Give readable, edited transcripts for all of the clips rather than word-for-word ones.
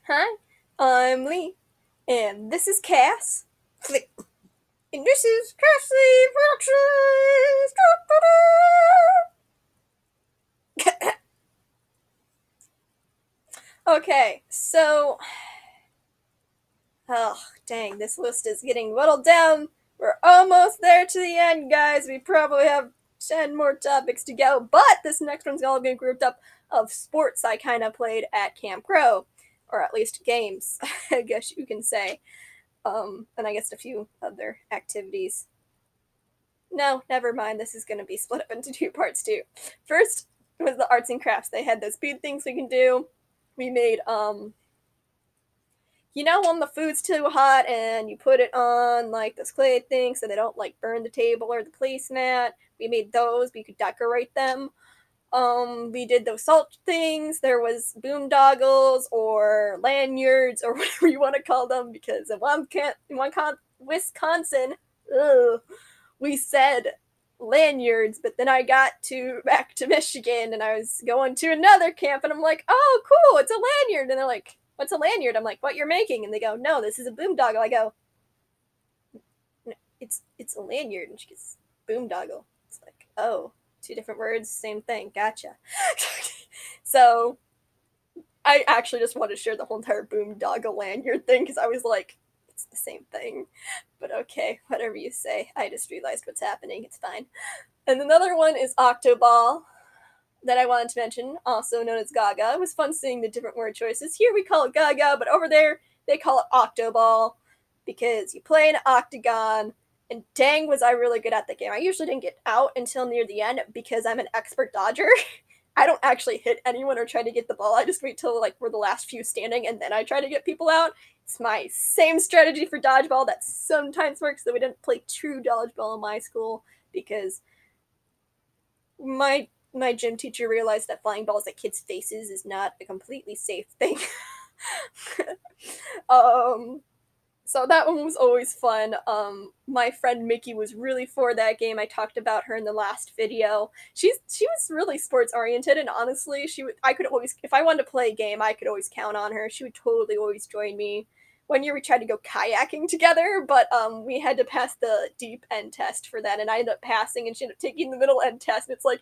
Hi, I'm Lee, and this is Cass. Click. And this is Cassie Productions. Okay, so, oh dang, this list is getting whittled down. We're almost there to the end, guys. We probably have 10 more topics to go, but this next one's all going to be grouped up of sports I kind of played at Camp Crow, or at least games, I guess you can say. And I guess a few other activities. No, never mind. This is going to be split up into two parts too. First was the arts and crafts. They had those food things we can do. We made when the food's too hot and you put it on like those clay things so they don't like burn the table or the placemat. We made those. We could decorate them. We did those salt things. There was boondoggles or lanyards or whatever you want to call them because Wisconsin, ugh, we said lanyards, but then I got to back to Michigan and I was going to another camp and I'm like, oh cool, it's a lanyard. And they're like, what's a lanyard? I'm like, what you're making? And they go, no, this is a boondoggle. I go, it's a lanyard. And she goes, boondoggle. It's like, oh, two different words, same thing. Gotcha. So I actually just wanted to share the whole entire boondoggle lanyard thing because I was like, it's the same thing. But okay, whatever you say. I just realized what's happening. It's fine. And another one is Octoball that I wanted to mention, also known as Gaga. It was fun seeing the different word choices. Here we call it Gaga, but over there they call it Octoball because you play an octagon. And dang, was I really good at the game. I usually didn't get out until near the end because I'm an expert dodger. I don't actually hit anyone or try to get the ball. I just wait till like we're the last few standing and then I try to get people out. It's my same strategy for dodgeball that sometimes works, though we didn't play true dodgeball in my school because my gym teacher realized that flying balls at kids' faces is not a completely safe thing. um, so that one was always fun. My friend Mickey was really for that game. I talked about her in the last video. She was really sports oriented, and honestly, I could always, if I wanted to play a game, I could always count on her. She would totally always join me. One year we tried to go kayaking together, but we had to pass the deep end test for that, and I ended up passing, and she ended up taking the middle end test. And it's like,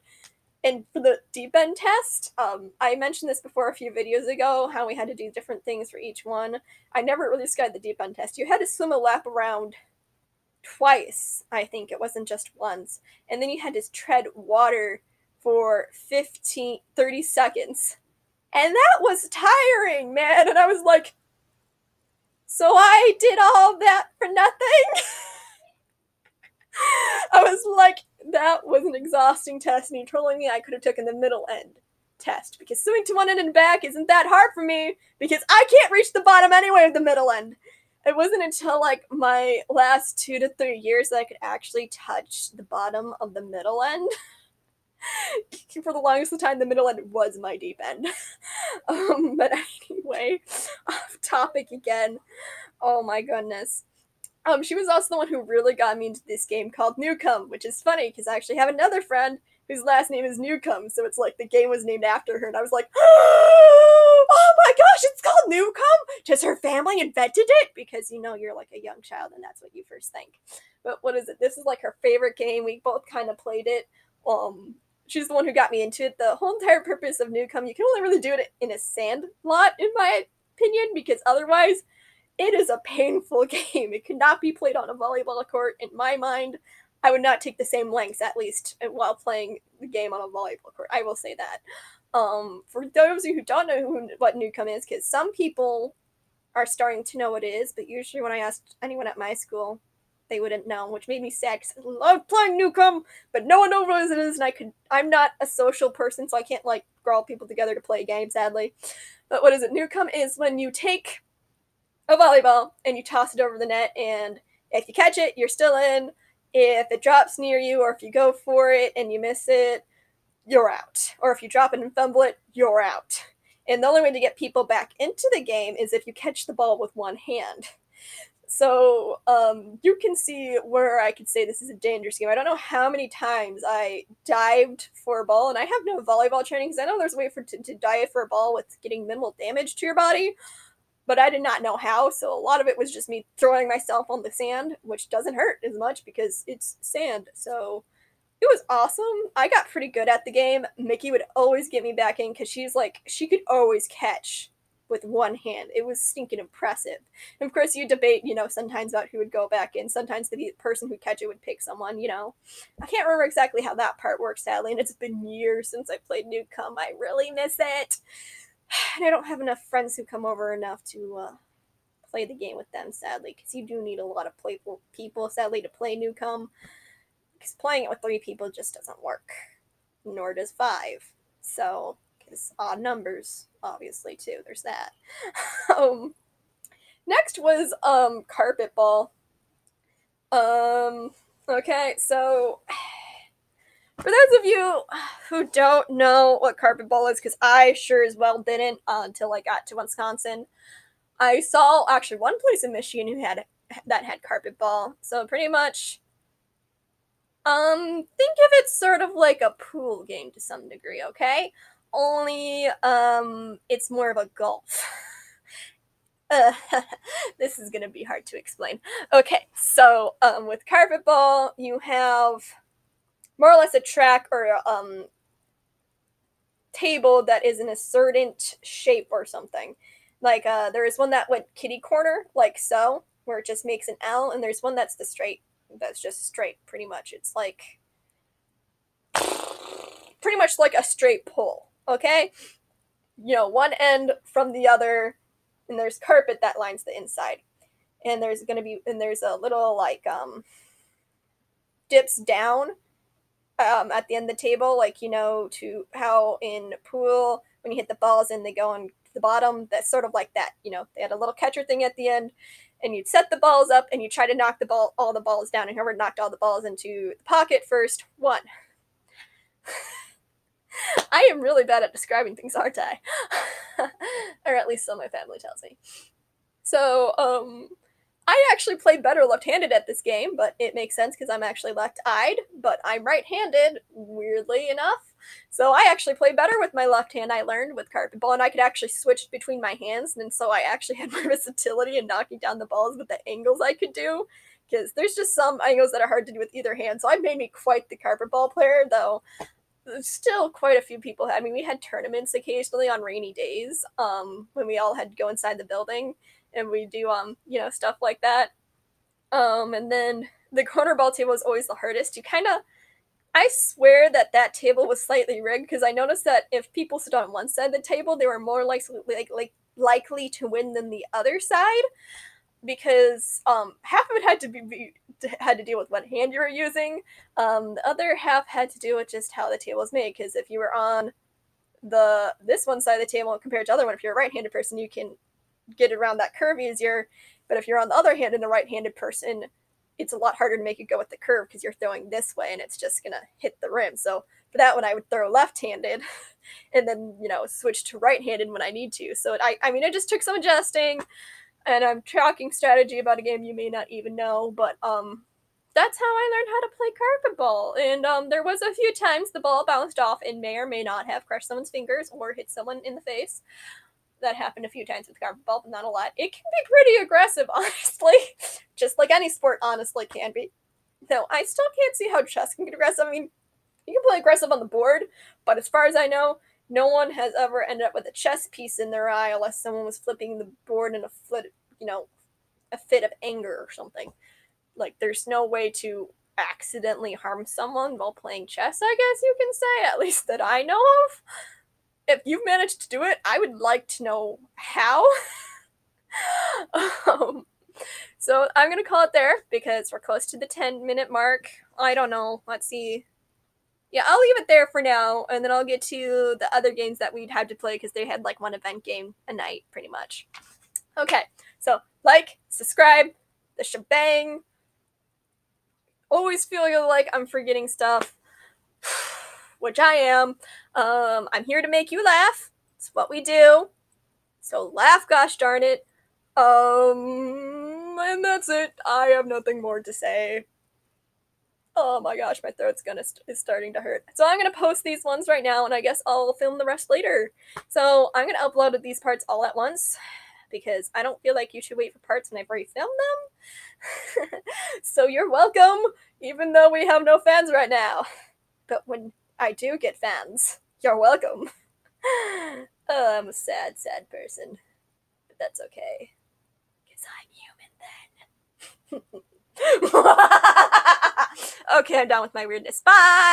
and for the deep end test, I mentioned this before a few videos ago, how we had to do different things for each one. I never really skied the deep end test. You had to swim a lap around twice, I think. It wasn't just once. And then you had to tread water for 30 seconds. And that was tiring, man. And I was like, so I did all that for nothing? I was like, that was an exhausting test, and you're telling me I could have taken the middle end test because swimming to one end and back isn't that hard for me because I can't reach the bottom anyway of the middle end. It wasn't until like my last 2 to 3 years that I could actually touch the bottom of the middle end. For the longest time, the middle end was my deep end. But anyway, off topic again. Oh my goodness. She was also the one who really got me into this game called Newcomb, which is funny because I actually have another friend whose last name is Newcomb, so it's like the game was named after her, and I was like, oh my gosh, it's called Newcomb? Just her family invented it? Because you're like a young child, and that's what you first think. But what is it? This is like her favorite game. We both kind of played it. She's the one who got me into it. The whole entire purpose of Newcomb, you can only really do it in a sand lot, in my opinion, because otherwise it is a painful game. It could not be played on a volleyball court. In my mind, I would not take the same lengths, at least, while playing the game on a volleyball court. I will say that. For those of you who don't know what Newcomb is, because some people are starting to know what it is, but usually when I asked anyone at my school, they wouldn't know, which made me sad because I love playing Newcomb, but no one knows what it is, and I'm not a social person, so I can't like brawl people together to play a game, sadly. But what is it? Newcomb is when you take a volleyball and you toss it over the net, and if you catch it, you're still in. If it drops near you, or if you go for it and you miss it, you're out. Or if you drop it and fumble it, you're out. And the only way to get people back into the game is if you catch the ball with one hand. So you can see where I could say this is a dangerous game. I don't know how many times I dived for a ball, and I have no volleyball training because I know there's a way to dive for a ball with getting minimal damage to your body. but I did not know how, so a lot of it was just me throwing myself on the sand, which doesn't hurt as much because it's sand. So it was awesome. I got pretty good at the game. Mickey would always get me back in because she's like, she could always catch with one hand. It was stinking impressive. And of course, you debate, sometimes about who would go back in. Sometimes the person who'd catch it would pick someone. I can't remember exactly how that part works, sadly, and it's been years since I played Newcomb. I really miss it. And I don't have enough friends who come over enough to play the game with them, sadly, because you do need a lot of playful people, sadly, to play Newcomb. Because playing it with 3 people just doesn't work. Nor does 5. So, because odd numbers, obviously, too. There's that. Next was carpet ball. Okay, so for those of you who don't know what carpet ball is, because I sure as well didn't until I got to Wisconsin, I saw actually one place in Michigan who had carpet ball. So pretty much, think of it sort of like a pool game to some degree, okay? Only it's more of a golf. This is gonna be hard to explain. Okay, so with carpet ball, you have more or less a track or table that is in a certain shape or something. Like there is one that went kitty corner, like so, where it just makes an L, and there's one that's that's just straight, pretty much. It's like pretty much like a straight pull, okay? One end from the other, and there's carpet that lines the inside. And there's a little like dips down at the end of the table, like to how in pool when you hit the balls and they go on the bottom, that's sort of like that. They had a little catcher thing at the end, and you'd set the balls up and you try to knock all the balls down, and whoever knocked all the balls into the pocket first won. I am really bad at describing things, aren't I? Or at least so my family tells me. So, I actually play better left-handed at this game, but it makes sense because I'm actually left-eyed, but I'm right-handed, weirdly enough. So I actually play better with my left hand, I learned, with carpet ball, and I could actually switch between my hands, and so I actually had more versatility in knocking down the balls with the angles I could do, because there's just some angles that are hard to do with either hand, so I made me quite the carpet ball player, though still quite a few people. I mean, we had tournaments occasionally on rainy days, when we all had to go inside the building, and we do stuff like that. And then the corner ball table was always the hardest. I swear that table was slightly rigged because I noticed that if people stood on one side of the table, they were more likely to win than the other side, because half of it had to deal with what hand you were using. The other half had to do with just how the table was made. Because if you were on this one side of the table compared to the other one, if you're a right-handed person, you can get around that curve easier. But if you're on the other hand and a right-handed person, it's a lot harder to make it go with the curve because you're throwing this way and it's just gonna hit the rim. So for that one, I would throw left-handed, and then switch to right-handed when I need to. So it just took some adjusting, and I'm talking strategy about a game you may not even know, but that's how I learned how to play carpet ball. And there was a few times the ball bounced off and may or may not have crushed someone's fingers or hit someone in the face. That happened a few times with carpet ball, but not a lot. It can be pretty aggressive, honestly. Just like any sport, honestly, can be. Though I still can't see how chess can get aggressive. I mean, you can play aggressive on the board, but as far as I know, no one has ever ended up with a chess piece in their eye unless someone was flipping the board in a fit of anger or something. Like, there's no way to accidentally harm someone while playing chess, I guess you can say, at least that I know of. If you've managed to do it, I would like to know how. So I'm gonna call it there because we're close to the 10-minute mark. I don't know. Let's see. Yeah, I'll leave it there for now, and then I'll get to the other games that we'd have to play because they had like one event game a night, pretty much. Okay, so like, subscribe, the shebang. Always feeling like I'm forgetting stuff, which I am. I'm here to make you laugh. It's what we do. So laugh, gosh darn it. And that's it. I have nothing more to say. Oh my gosh, my throat's is starting to hurt. So I'm gonna post these ones right now, and I guess I'll film the rest later. So I'm gonna upload these parts all at once because I don't feel like you should wait for parts when I've already filmed them. So you're welcome, even though we have no fans right now. But when I do get fans, you're welcome. Oh, I'm a sad, sad person. But that's okay. Because I'm human then. Okay, I'm done with my weirdness. Bye!